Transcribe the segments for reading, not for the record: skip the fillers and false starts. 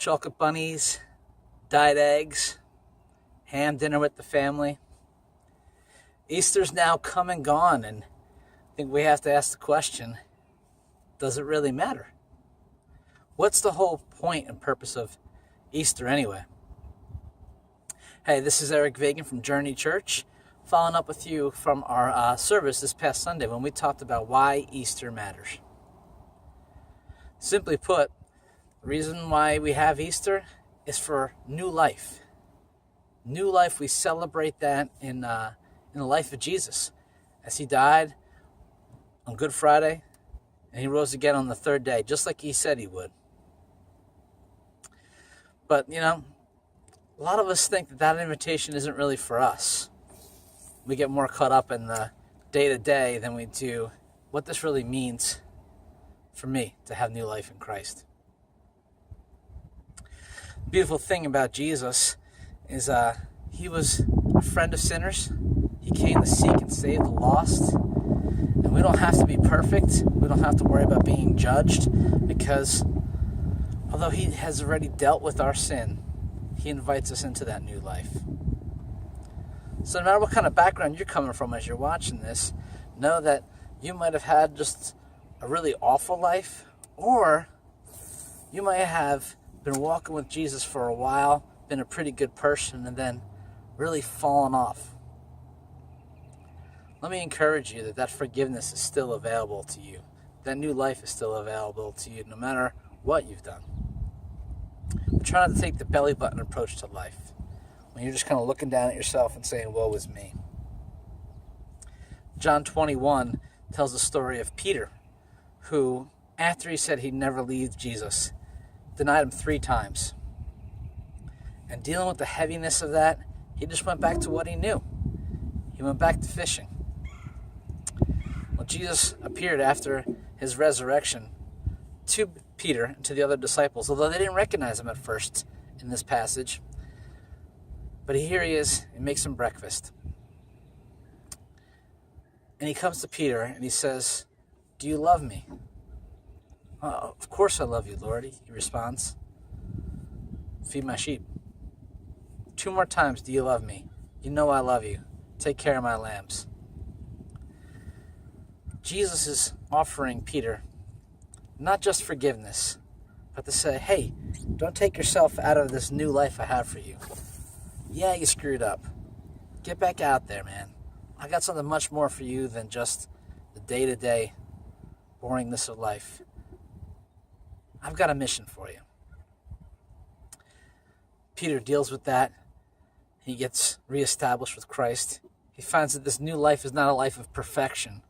chocolate bunnies, dyed eggs, ham dinner with the family. Easter's now come and gone, and I think we have to ask the question, does it really matter? What's the whole point and purpose of Easter anyway? Hey, this is Eric Vagan from Journey Church, following up with you from our service this past Sunday when we talked about why Easter matters. Simply put, the reason why we have Easter is for new life. New life, we celebrate that in the life of Jesus, as he died on Good Friday, and he rose again on the third day, just like he said he would. But, a lot of us think that invitation isn't really for us. We get more caught up in the day-to-day than we do what this really means for me to have new life in Christ. The beautiful thing about Jesus is he was a friend of sinners. He came to seek and save the lost. And we don't have to be perfect. We don't have to worry about being judged, because although he has already dealt with our sin, he invites us into that new life. So no matter what kind of background you're coming from as you're watching this, know that you might have had just a really awful life, or you might have been walking with Jesus for a while, been a pretty good person, and then really fallen off. Let me encourage you that forgiveness is still available to you. That new life is still available to you, no matter what you've done. But try not to take the belly button approach to life, when you're just kind of looking down at yourself and saying, woe is me. John 21 tells the story of Peter, who, after he said he'd never leave Jesus, denied him 3 times. And dealing with the heaviness of that, he just went back to what he knew. He went back to fishing. Well, Jesus appeared after his resurrection to Peter and to the other disciples, although they didn't recognize him at first in this passage. But here he is, and makes him breakfast. And he comes to Peter and he says, do you love me? Of course I love you, Lord, he responds. Feed my sheep. 2 more times, do you love me? You know I love you. Take care of my lambs. Jesus is offering Peter not just forgiveness, but to say, hey, don't take yourself out of this new life I have for you. Yeah, you screwed up. Get back out there, man. I got something much more for you than just the day-to-day boringness of life. I've got a mission for you. Peter deals with that. He gets reestablished with Christ. He finds that this new life is not a life of perfection,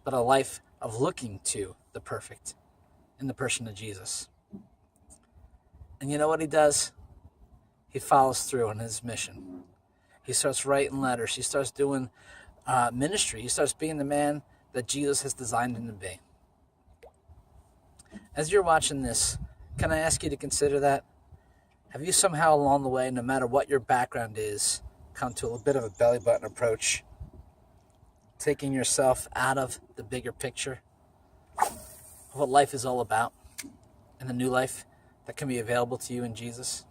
but a life of looking to the perfect in the person of Jesus. And you know what he does? He follows through on his mission. He starts writing letters. He starts doing ministry. He starts being the man that Jesus has designed him to be. As you're watching this, can I ask you to consider that? Have you somehow along the way, no matter what your background is, come to a bit of a belly button approach, taking yourself out of the bigger picture of what life is all about and the new life that can be available to you in Jesus?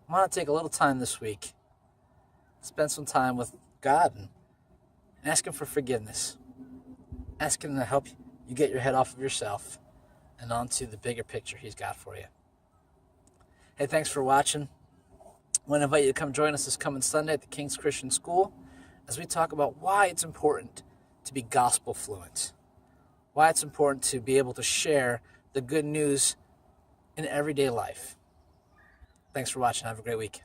I want to take a little time this week, spend some time with God and ask him for forgiveness. Ask him to help you get your head off of yourself and onto the bigger picture he's got for you. Hey, thanks for watching. I want to invite you to come join us this coming Sunday at the King's Christian School as we talk about why it's important to be gospel fluent, why it's important to be able to share the good news in everyday life. Thanks for watching. Have a great week.